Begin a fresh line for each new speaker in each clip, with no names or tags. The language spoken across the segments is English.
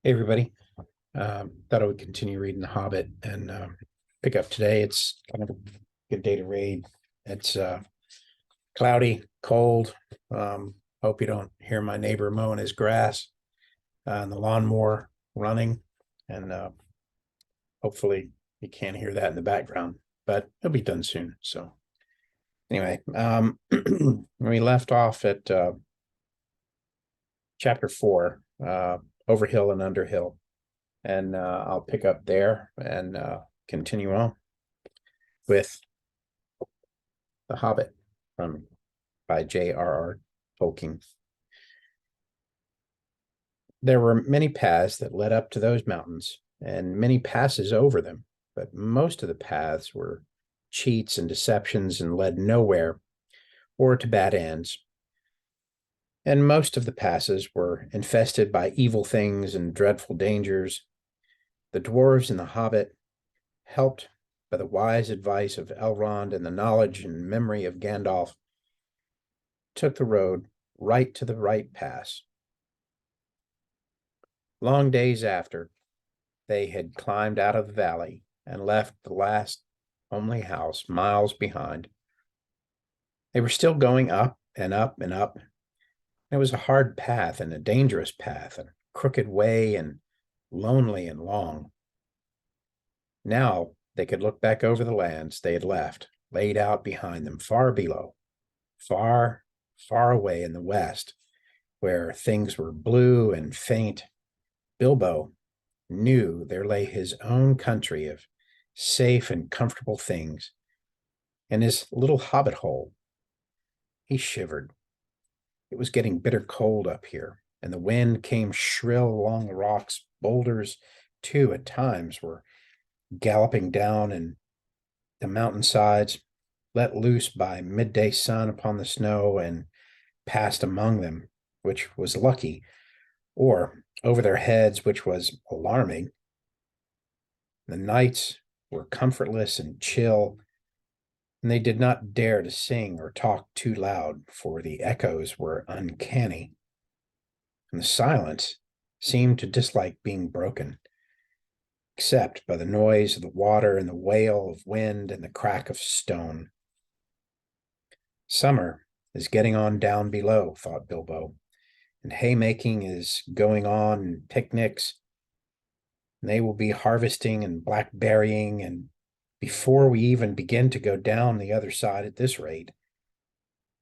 Hey, everybody. Thought I would continue reading The Hobbit and pick up today. It's kind of a good day to read. It's cloudy, cold. Hope you don't hear my neighbor mowing his grass and the lawnmower running. And hopefully you can't hear that in the background, but it'll be done soon. So anyway, we left off at chapter 4, Over Hill and Under Hill. And I'll pick up there and continue on with The Hobbit by J.R.R. Tolkien. There were many paths that led up to those mountains, and many passes over them, but most of the paths were cheats and deceptions and led nowhere or to bad ends. And most of the passes were infested by evil things and dreadful dangers. The dwarves and the Hobbit, helped by the wise advice of Elrond and the knowledge and memory of Gandalf, took the road right to the right pass. Long days after, they had climbed out of the valley and left the last homely house miles behind. They were still going up and up and up. It was a hard path and a dangerous path, a crooked way and lonely and long. Now they could look back over the lands they had left, laid out behind them, far below, far, far away in the west, where things were blue and faint. Bilbo knew there lay his own country of safe and comfortable things, and his little hobbit hole. He shivered. It was getting bitter cold up here, and the wind came shrill along the rocks. Boulders, too, at times were galloping down and the mountainsides, let loose by midday sun upon the snow, and passed among them, which was lucky, or over their heads, which was alarming. The nights were comfortless and chill, and they did not dare to sing or talk too loud, for the echoes were uncanny, and the silence seemed to dislike being broken, except by the noise of the water and the wail of wind and the crack of stone. Summer is getting on down below, thought Bilbo, and haymaking is going on, and picnics, and they will be harvesting and blackberrying, and before we even begin to go down the other side at this rate.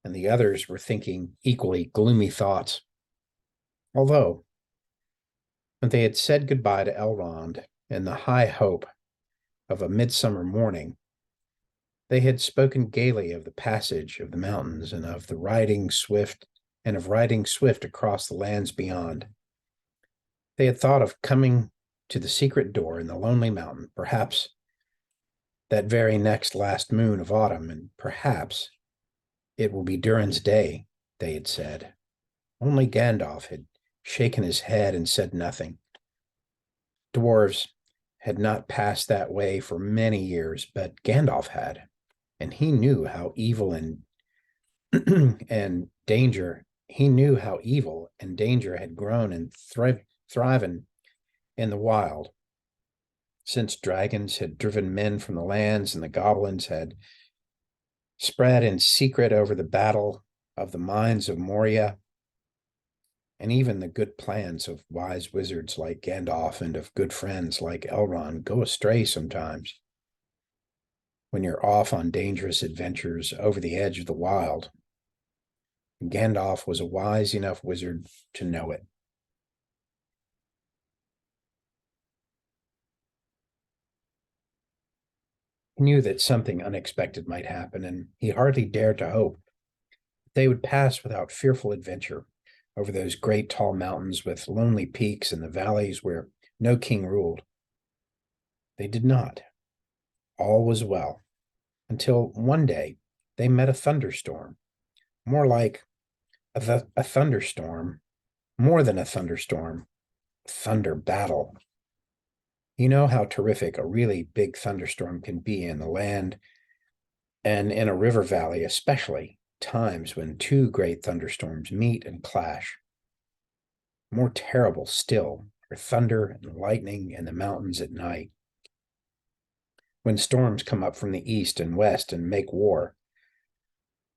And the others were thinking equally gloomy thoughts. Although, when they had said goodbye to Elrond in the high hope of a midsummer morning, they had spoken gaily of the passage of the mountains and of riding swift across the lands beyond. They had thought of coming to the secret door in the lonely mountain, perhaps that very next last moon of autumn, and perhaps it will be Durin's day, they had said. Only Gandalf had shaken his head and said nothing. Dwarves had not passed that way for many years, but Gandalf had, and he knew how evil and and danger had grown and thriving in the wild, since dragons had driven men from the lands and the goblins had spread in secret over the battle of the mines of Moria, and even the good plans of wise wizards like Gandalf and of good friends like Elrond go astray sometimes when you're off on dangerous adventures over the edge of the wild. Gandalf was a wise enough wizard to know it. He knew that something unexpected might happen, and he hardly dared to hope that they would pass without fearful adventure over those great tall mountains with lonely peaks and the valleys where no king ruled. They did not. All was well, until one day they met a thunderstorm, more like a thunderstorm, more than a thunderstorm, thunder battle. You know how terrific a really big thunderstorm can be in the land, and in a river valley especially, times when two great thunderstorms meet and clash. More terrible still for thunder and lightning in the mountains at night. When storms come up from the east and west and make war,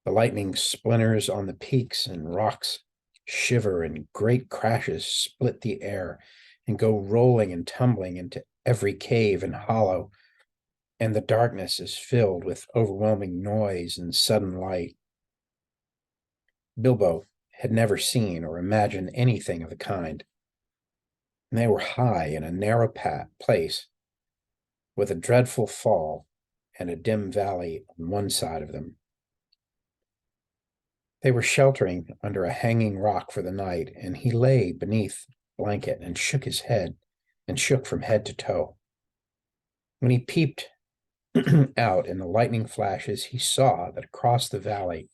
the lightning splinters on the peaks and rocks shiver, and great crashes split the air and go rolling and tumbling into every cave and hollow, and the darkness is filled with overwhelming noise and sudden light. Bilbo had never seen or imagined anything of the kind. And they were high in a narrow place with a dreadful fall and a dim valley on one side of them. They were sheltering under a hanging rock for the night, and he lay beneath the blanket and shook his head and shook from head to toe. When he peeped out in the lightning flashes, he saw that across the valley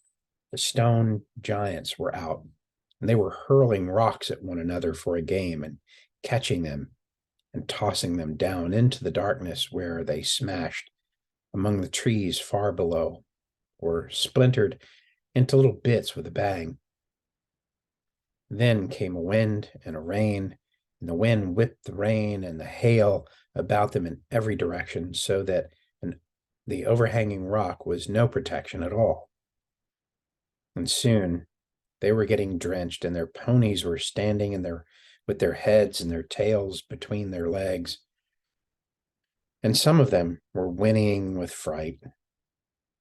the stone giants were out, and they were hurling rocks at one another for a game and catching them and tossing them down into the darkness, where they smashed among the trees far below or splintered into little bits with a bang. Then came a wind and a rain, and the wind whipped the rain and the hail about them in every direction, so that the overhanging rock was no protection at all. And soon they were getting drenched, and their ponies were standing with their heads and their tails between their legs. And some of them were whinnying with fright.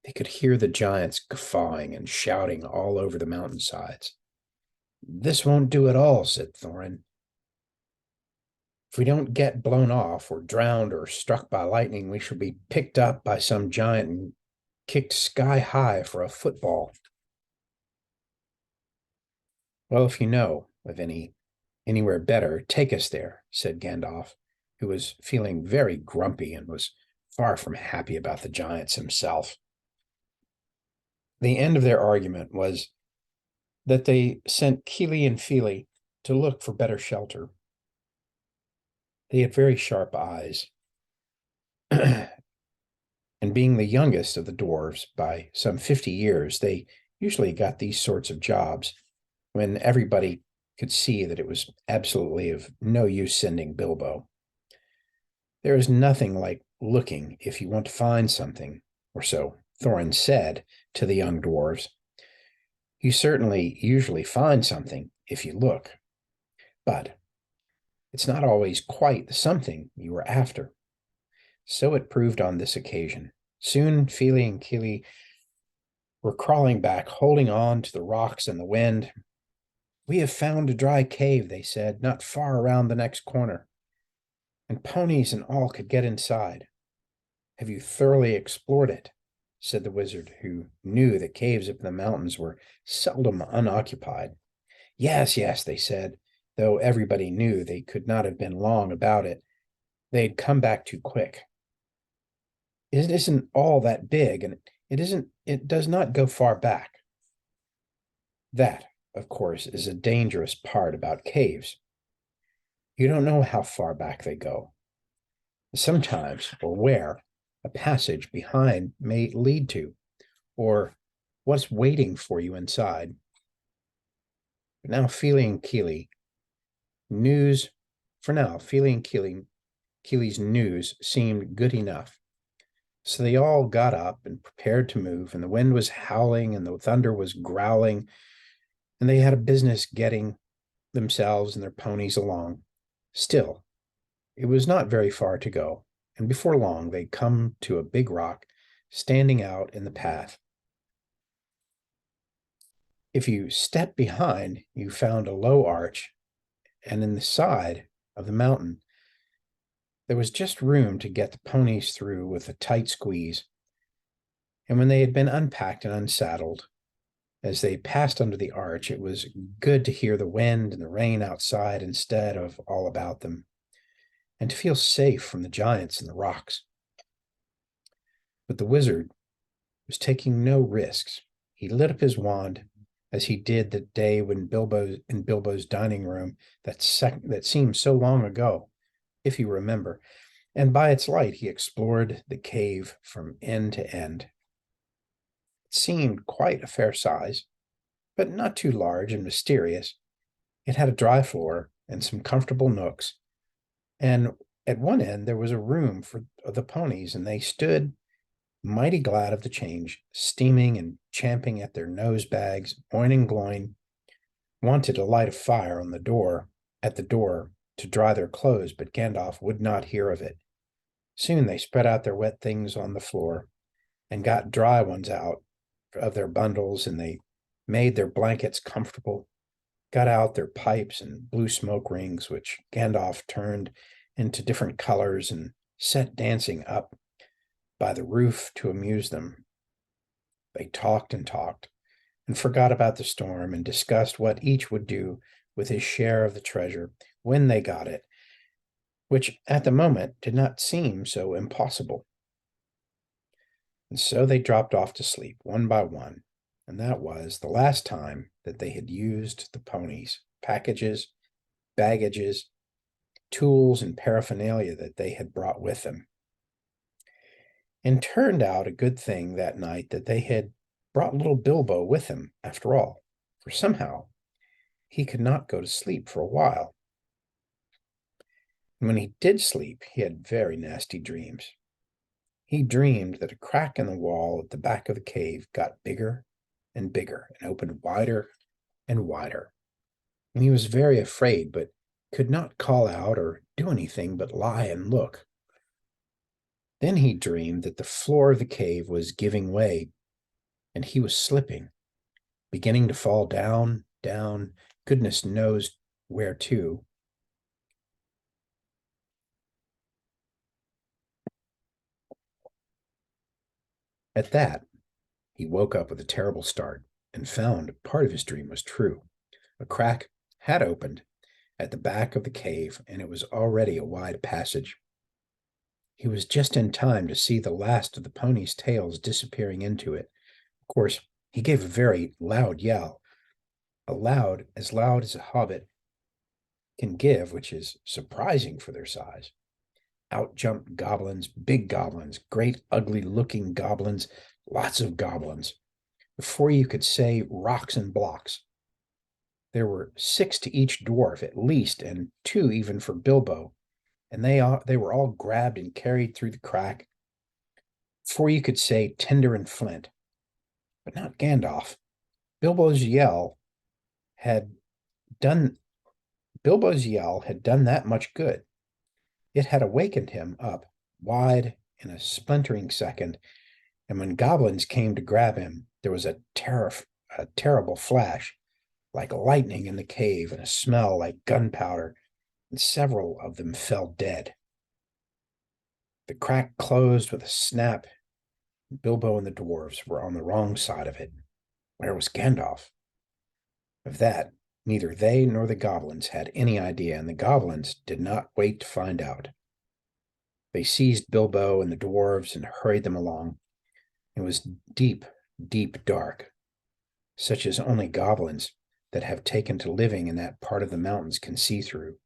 They could hear the giants guffawing and shouting all over the mountainsides. "This won't do at all," said Thorin. "If we don't get blown off or drowned or struck by lightning, we shall be picked up by some giant and kicked sky high for a football." "Well, if you know of anywhere better, take us there," said Gandalf, who was feeling very grumpy and was far from happy about the giants himself. The end of their argument was that they sent Kili and Fili to look for better shelter. They had very sharp eyes, and being the youngest of the dwarves by some 50 years, they usually got these sorts of jobs when everybody could see that it was absolutely of no use sending Bilbo. There is nothing like looking if you want to find something, or so Thorin said to the young dwarves. You certainly usually find something if you look, but it's not always quite the something you were after. So it proved on this occasion. Soon Fili and Kili were crawling back, holding on to the rocks and the wind. "We have found a dry cave," they said, "not far around the next corner, and ponies and all could get inside." "Have you thoroughly explored it?" said the wizard, who knew that caves up in the mountains were seldom unoccupied. Yes, they said, though everybody knew they could not have been long about it. They'd come back too quick. "It isn't all that big, and it does not go far back." That, of course, is a dangerous part about caves. You don't know how far back they go. Sometimes, or where, a passage behind may lead to, or what's waiting for you inside. But now Fili and Kili news, for now, Fili and Kili's news seemed good enough. So they all got up and prepared to move, and the wind was howling and the thunder was growling, and they had a business getting themselves and their ponies along. Still, it was not very far to go, and before long they'd come to a big rock standing out in the path. If you stepped behind, you found a low arch, and in the side of the mountain, there was just room to get the ponies through with a tight squeeze. And when they had been unpacked and unsaddled, as they passed under the arch, it was good to hear the wind and the rain outside instead of all about them, and to feel safe from the giants and the rocks. But the wizard was taking no risks. He lit up his wand, as he did the day when Bilbo's dining room that seemed so long ago, if you remember, and by its light he explored the cave from end to end. It seemed quite a fair size, but not too large and mysterious. It had a dry floor and some comfortable nooks, And at one end, there was a room for the ponies, and they stood mighty glad of the change, steaming and champing at their nose bags, oin and gloin, wanted to light a fire on the door, at the door, to dry their clothes, but Gandalf would not hear of it. Soon they spread out their wet things on the floor and got dry ones out of their bundles, and they made their blankets comfortable, got out their pipes and blew smoke rings, which Gandalf turned into different colors and set dancing up by the roof to amuse them. They talked and forgot about the storm and discussed what each would do with his share of the treasure when they got it, which at the moment did not seem so impossible. And so they dropped off to sleep one by one, and that was the last time that they had used the ponies' packages, baggages, tools, and paraphernalia that they had brought with them. And turned out a good thing that night that they had brought little Bilbo with him, after all, for somehow he could not go to sleep for a while. And when he did sleep, he had very nasty dreams. He dreamed that a crack in the wall at the back of the cave got bigger and bigger and opened wider and wider. And he was very afraid, but could not call out or do anything but lie and look. Then he dreamed that the floor of the cave was giving way, and he was slipping, beginning to fall down, down, goodness knows where to. At that, he woke up with a terrible start and found part of his dream was true. A crack had opened at the back of the cave, and it was already a wide passage. He was just in time to see the last of the ponies' tails disappearing into it. Of course, he gave a very loud yell, as loud as a hobbit can give, which is surprising for their size. Out jumped goblins, big goblins, great ugly-looking goblins, lots of goblins. Before you could say rocks and blocks. There were 6 to each dwarf at least, and 2 even for Bilbo, and they were all grabbed and carried through the crack. Before you could say tinder and flint. But not Gandalf. Bilbo's yell had done that much good. It had awakened him up wide in a splintering second, and when goblins came to grab him, there was a terrible flash, like lightning in the cave, and a smell like gunpowder, and several of them fell dead. The crack closed with a snap. Bilbo and the dwarves were on the wrong side of it. Where was Gandalf? Of that, neither they nor the goblins had any idea, and the goblins did not wait to find out. They seized Bilbo and the dwarves and hurried them along. It was deep, deep dark, such as only goblins that have taken to living in that part of the mountains can see through.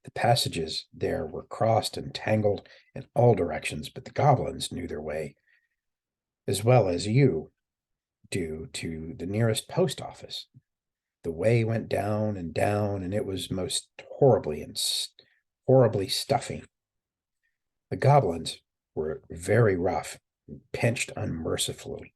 The passages there were crossed and tangled in all directions, but the goblins knew their way, as well as you do, to the nearest post office. The way went down, and it was most horribly stuffy. The goblins were very rough and pinched unmercifully,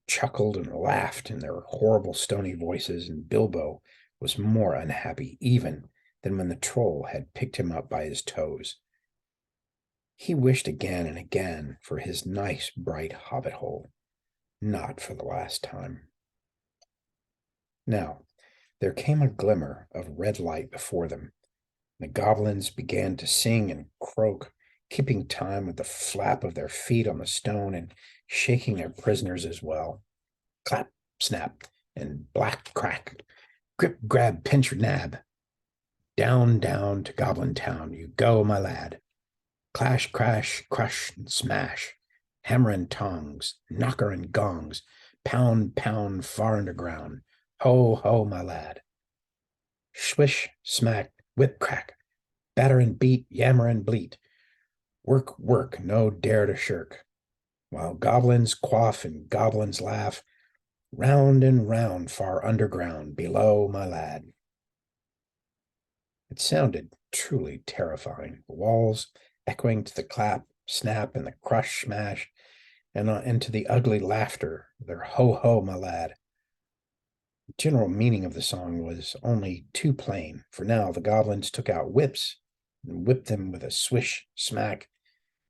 chuckled and laughed in their horrible stony voices, and Bilbo was more unhappy even than when the troll had picked him up by his toes. He wished again and again for his nice bright hobbit hole, not for the last time. Now, there came a glimmer of red light before them. The goblins began to sing and croak, keeping time with the flap of their feet on the stone and shaking their prisoners as well. Clap, snap, and black crack. Grip, grab, pinch, nab. Down, down to Goblin Town you go, my lad. Clash, crash, crush, and smash. Hammer and tongs, knocker and gongs. Pound, pound, far underground. Ho, ho, my lad. Swish, smack, whip, crack. Batter and beat, yammer and bleat. Work, work, no dare to shirk. While goblins quaff and goblins laugh, round and round, far underground, below, my lad. It sounded truly terrifying, the walls echoing to the clap, snap, and the crush smash, and to the ugly laughter, their ho ho, my lad. The general meaning of the song was only too plain, for now the goblins took out whips and whipped them with a swish, smack,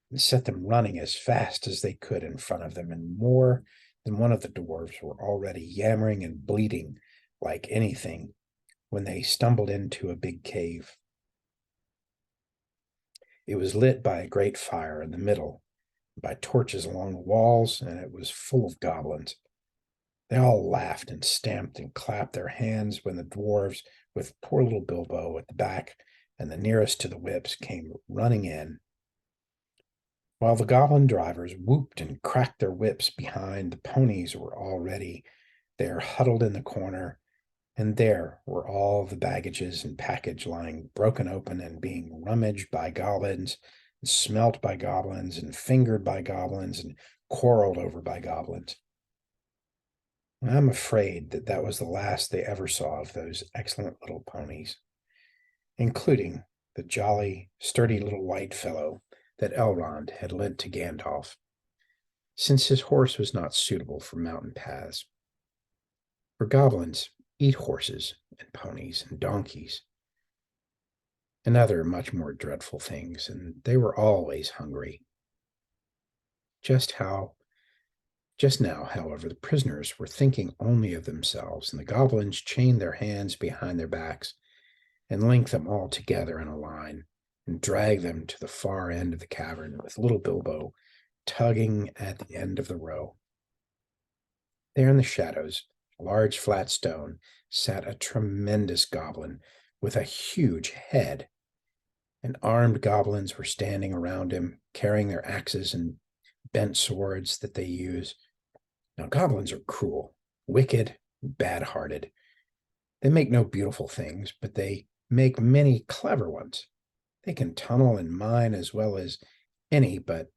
and set them running as fast as they could in front of them, and more than one of the dwarves were already yammering and bleating like anything when they stumbled into a big cave. It was lit by a great fire in the middle, by torches along the walls, and it was full of goblins. They all laughed and stamped and clapped their hands when the dwarves, with poor little Bilbo at the back and the nearest to the whips, came running in. While the goblin drivers whooped and cracked their whips behind, the ponies were already there huddled in the corner, and there were all the baggages and package lying broken open and being rummaged by goblins, and smelt by goblins, and fingered by goblins, and quarreled over by goblins. I'm afraid that that was the last they ever saw of those excellent little ponies, including the jolly, sturdy little white fellow that Elrond had lent to Gandalf, since his horse was not suitable for mountain paths. For goblins eat horses and ponies and donkeys and other much more dreadful things, and they were always hungry. Just now, however, the prisoners were thinking only of themselves, and the goblins chained their hands behind their backs and linked them all together in a line and dragged them to the far end of the cavern, with little Bilbo tugging at the end of the row. There in the shadows, a large flat stone, sat a tremendous goblin with a huge head, and armed goblins were standing around him, carrying their axes and bent swords that they use. Now, goblins are cruel, wicked, bad-hearted. They make no beautiful things, but they make many clever ones. They can tunnel and mine as well as any but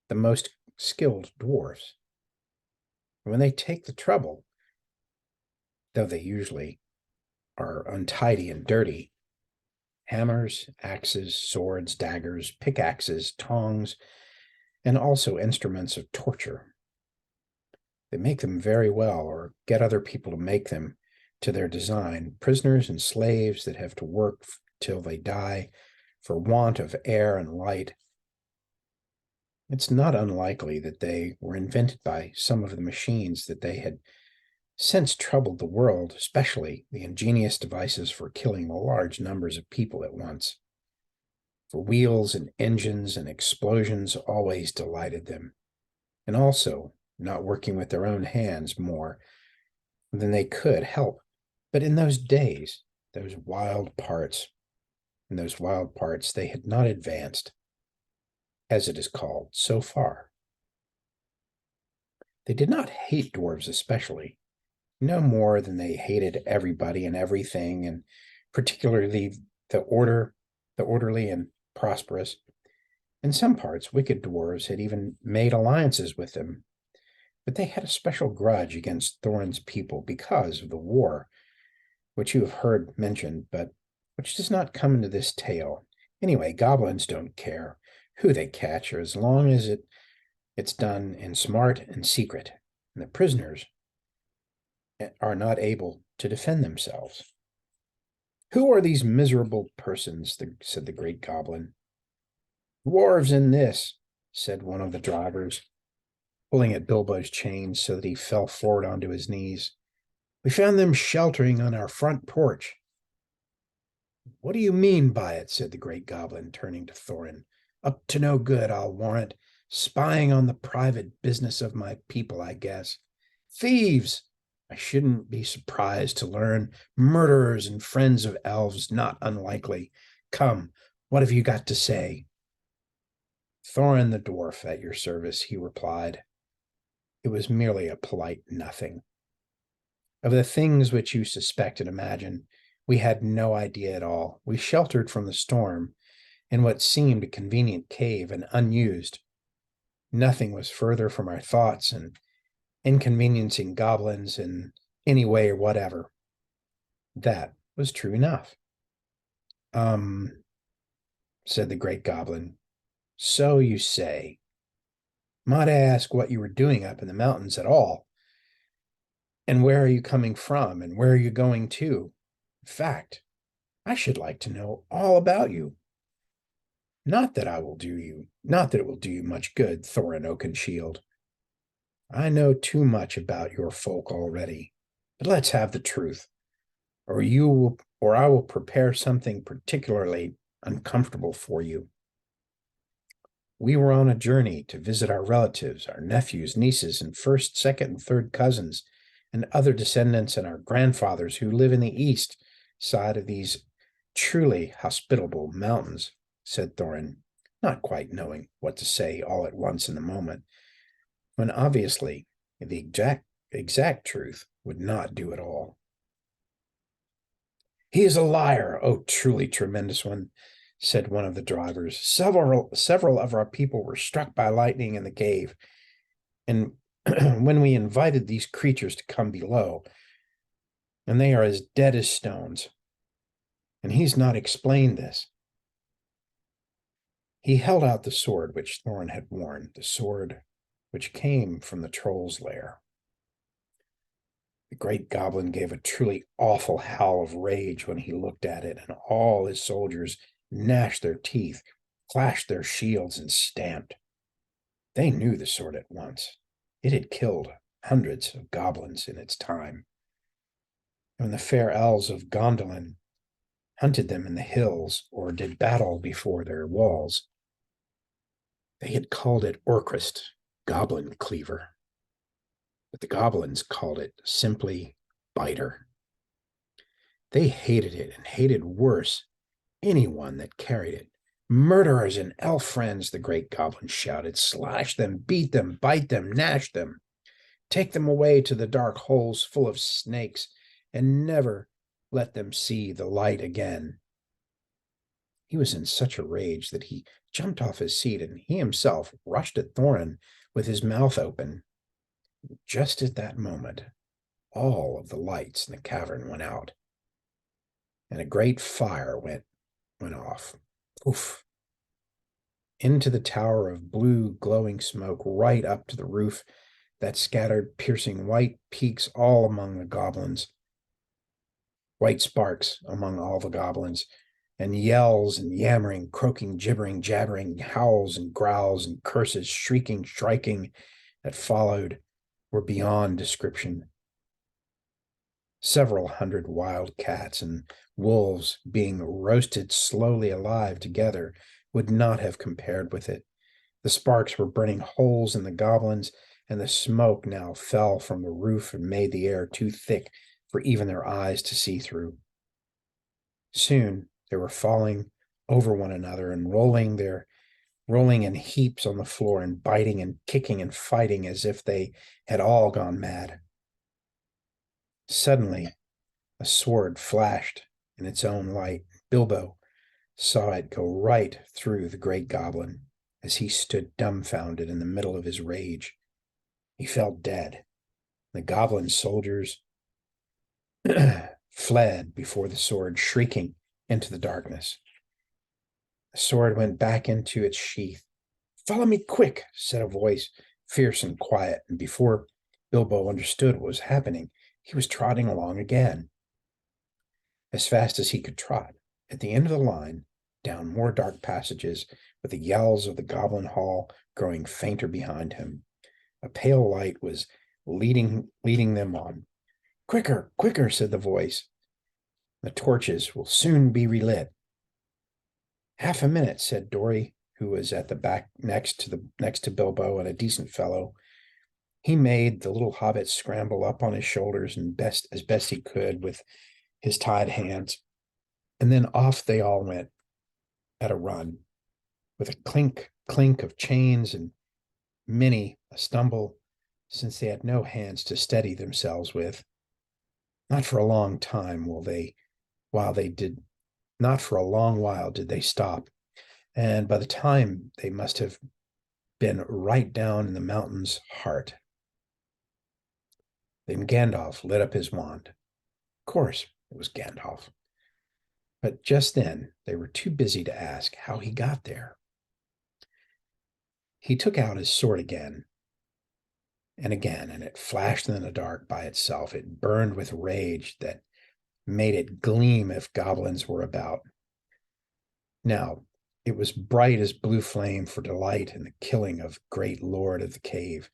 the most skilled dwarfs. When they take the trouble, though they usually are untidy and dirty, hammers, axes, swords, daggers, pickaxes, tongs, and also instruments of torture. They make them very well, or get other people to make them to their design, prisoners and slaves that have to work till they die for want of air and light. It's not unlikely that they were invented by some of the machines that they had since troubled the world, especially the ingenious devices for killing large numbers of people at once. For wheels and engines and explosions always delighted them, and also not working with their own hands more than they could help. But in those days, those wild parts, they had not advanced, as it is called, so far. They did not hate dwarves especially, no more than they hated everybody and everything, and particularly the orderly and prosperous. In some parts, wicked dwarves had even made alliances with them, but they had a special grudge against Thorin's people because of the war, which you have heard mentioned, but which does not come into this tale. Anyway, goblins don't care who they catch, or as long as it's done in smart and secret, and the prisoners are not able to defend themselves. "Who are these miserable persons?" said the Great Goblin. "Dwarves in this," said one of the drivers, pulling at Bilbo's chains so that he fell forward onto his knees. "We found them sheltering on our front porch." "What do you mean by it?" said the Great Goblin, turning to Thorin. "Up to no good, I'll warrant. Spying on the private business of my people, I guess. Thieves! I shouldn't be surprised to learn. Murderers and friends of elves, not unlikely. Come, what have you got to say?" "Thorin the dwarf at your service," he replied. It was merely a polite nothing. "Of the things which you suspect and imagine, we had no idea at all. We sheltered from the storm in what seemed a convenient cave and unused. Nothing was further from our thoughts and inconveniencing goblins in any way or whatever." That was true enough. Said the Great Goblin. So you say. Might I ask what you were doing up in the mountains at all? And where are you coming from? And where are you going to? In fact, I should like to know all about you. Not that it will do you much good, Thorin Oakenshield. I know too much about your folk already. But let's have the truth, or I will prepare something particularly uncomfortable for you. We were on a journey to visit our relatives, our nephews, nieces, and first, second, and third cousins, and other descendants and our grandfathers who live in the east side of these truly hospitable mountains, said Thorin, not quite knowing what to say all at once in the moment, when obviously the exact truth would not do at all. He is a liar, oh truly tremendous one, said one of the drivers. Several of our people were struck by lightning in the cave, and when we invited these creatures to come below, and they are as dead as stones. And he's not explained this. He held out the sword which Thorin had worn, the sword which came from the troll's lair. The Great Goblin gave a truly awful howl of rage when he looked at it, and all his soldiers gnashed their teeth, clashed their shields, and stamped. They knew the sword at once. It had killed hundreds of goblins in its time. When the fair elves of Gondolin hunted them in the hills or did battle before their walls, they had called it Orcrist, goblin cleaver. But the goblins called it simply biter. They hated it and hated worse anyone that carried it. Murderers and elf friends, the Great Goblin shouted. Slash them, beat them, bite them, gnash them. Take them away to the dark holes full of snakes, and never let them see the light again. He was in such a rage that he jumped off his seat, and he himself rushed at Thorin with his mouth open. Just at that moment, all of the lights in the cavern went out, and a great fire went off. Oof. Into the tower of blue glowing smoke, right up to the roof that scattered piercing white peaks all among the goblins, white sparks among all the goblins, and yells and yammering, croaking, gibbering, jabbering, howls and growls and curses, shrieking, striking that followed were beyond description. Several hundred wild cats and wolves being roasted slowly alive together would not have compared with it. The sparks were burning holes in the goblins, and the smoke now fell from the roof and made the air too thick for even their eyes to see through. Soon they were falling over one another and rolling in heaps on the floor and biting and kicking and fighting as if they had all gone mad. Suddenly, a sword flashed in its own light. Bilbo saw it go right through the Great Goblin as he stood dumbfounded in the middle of his rage. He fell dead. The goblin soldiers fled before the sword, shrieking into the darkness. The sword went back into its sheath. Follow me quick, said a voice, fierce and quiet, and before Bilbo understood what was happening, he was trotting along again, as fast as he could trot. At the end of the line, down more dark passages, with the yells of the goblin hall growing fainter behind him. A pale light was leading them on. Quicker, quicker, said the voice. The torches will soon be relit. Half a minute, said Dory, who was at the back next to Bilbo and a decent fellow. He made the little hobbit scramble up on his shoulders and as best he could with his tied hands. And then off they all went at a run, with a clink, clink of chains and many a stumble, since they had no hands to steady themselves with. Not for a long while did they stop, and by the time they must have been right down in the mountain's heart. Then Gandalf lit up his wand. Of course, it was Gandalf. But just then they were too busy to ask how he got there. He took out his sword again, and it flashed in the dark by itself. It burned with rage that made it gleam if goblins were about. Now, it was bright as blue flame for delight in the killing of great lord of the cave,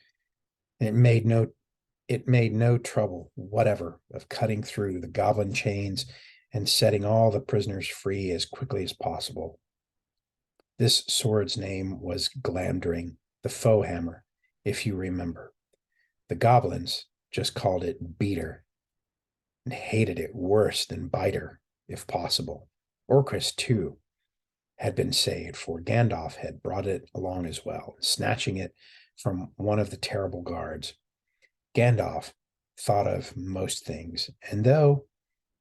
and it made no trouble whatever of cutting through the goblin chains and setting all the prisoners free as quickly as possible. This sword's name was Glamdring, the foe hammer, if you remember. The goblins just called it Beater and hated it worse than Biter, if possible. Orcus, too, had been saved, for Gandalf had brought it along as well, snatching it from one of the terrible guards. Gandalf thought of most things, and though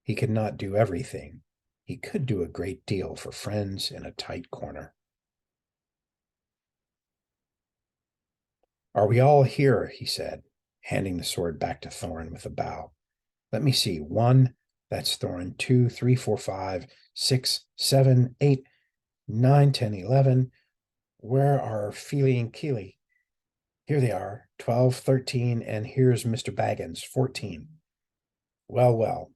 he could not do everything, he could do a great deal for friends in a tight corner. Are we all here? He said, handing the sword back to Thorin with a bow. Let me see. 1, that's Thorin. 2, 3, 4, 5, 6, 7, 8, 9, 10, 11. Where are Feely and Keely? Here they are. 12, 13, and here's Mr. Baggins, 14. Well, well,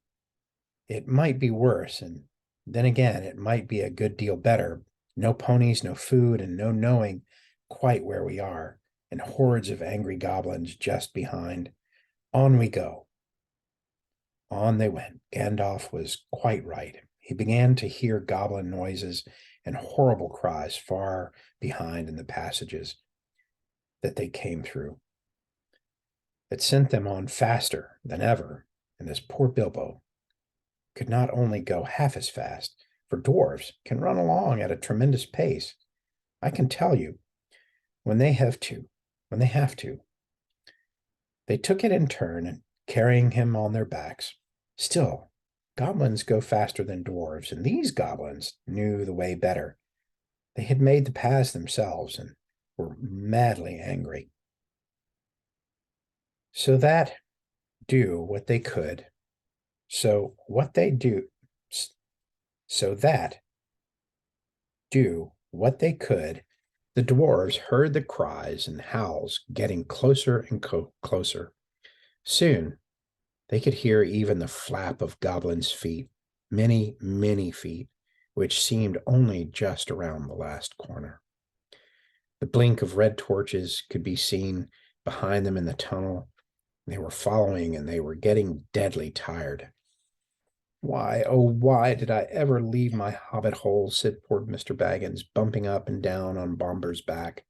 it might be worse, and then again, it might be a good deal better. No ponies, no food, and no knowing quite where we are, and hordes of angry goblins just behind. On we go. On they went. Gandalf was quite right. He began to hear goblin noises and horrible cries far behind in the passages that they came through. It sent them on faster than ever, and this poor Bilbo could not only go half as fast, for dwarves can run along at a tremendous pace. I can tell you, when they have to. They took it in turn, and carrying him on their backs. Still, goblins go faster than dwarves, and these goblins knew the way better. They had made the paths themselves and were madly angry. So that do what they could. So what they do, so that do what they could, the dwarves heard the cries and howls getting closer and closer. Soon they could hear even the flap of goblins' feet, many, many feet, which seemed only just around the last corner. The blink of red torches could be seen behind them in the tunnel. They were following, and they were getting deadly tired. Why, oh, why did I ever leave my hobbit hole? Said poor Mr. Baggins, bumping up and down on Bomber's back.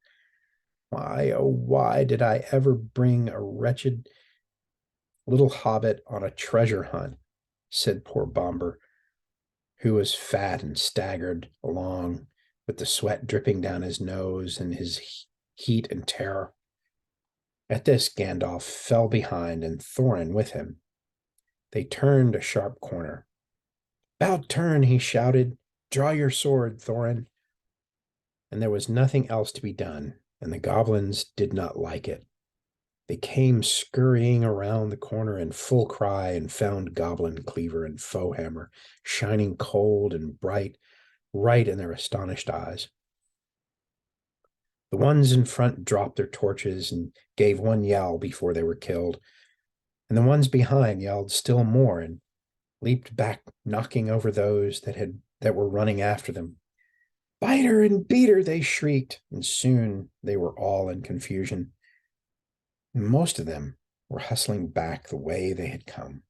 Why, oh, why did I ever bring a wretched little hobbit on a treasure hunt? Said poor Bomber, who was fat and staggered along with the sweat dripping down his nose and his heat and terror. At this, Gandalf fell behind, and Thorin with him. They turned a sharp corner. About turn, he shouted. Draw your sword, Thorin. And there was nothing else to be done, and the goblins did not like it. They came scurrying around the corner in full cry and found goblin cleaver and foe hammer shining cold and bright right in their astonished eyes. The ones in front dropped their torches and gave one yell before they were killed, and the ones behind yelled still more and leaped back, knocking over those that were running after them. Biter and beater, they shrieked, and soon they were all in confusion. Most of them were hustling back the way they had come.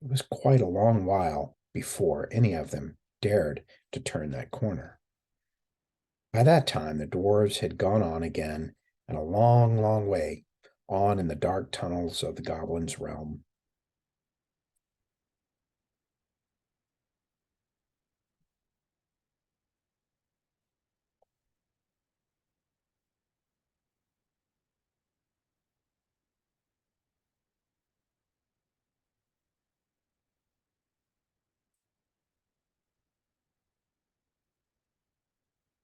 It was quite a long while before any of them dared to turn that corner. By that time, the dwarves had gone on again, and a long, long way on in the dark tunnels of the goblins' realm.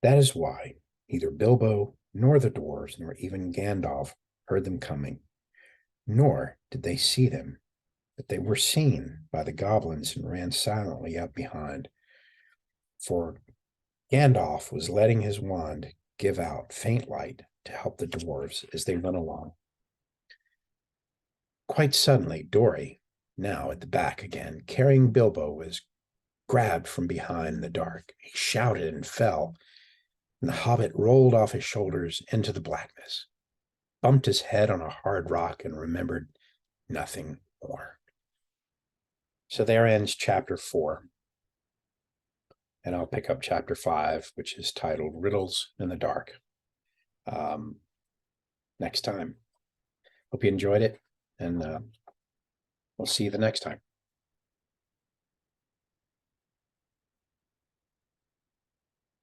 That is why neither Bilbo nor the dwarves nor even Gandalf heard them coming, nor did they see them. that they were seen by the goblins and ran silently up behind, for Gandalf was letting his wand give out faint light to help the dwarves as they went along. Quite suddenly, Dory, now at the back again, carrying Bilbo, was grabbed from behind in the dark. He shouted and fell, and the hobbit rolled off his shoulders into the blackness, bumped his head on a hard rock, and remembered nothing more. So there ends chapter 4. And I'll pick up chapter 5, which is titled Riddles in the Dark, next time. Hope you enjoyed it, and we'll see you the next time.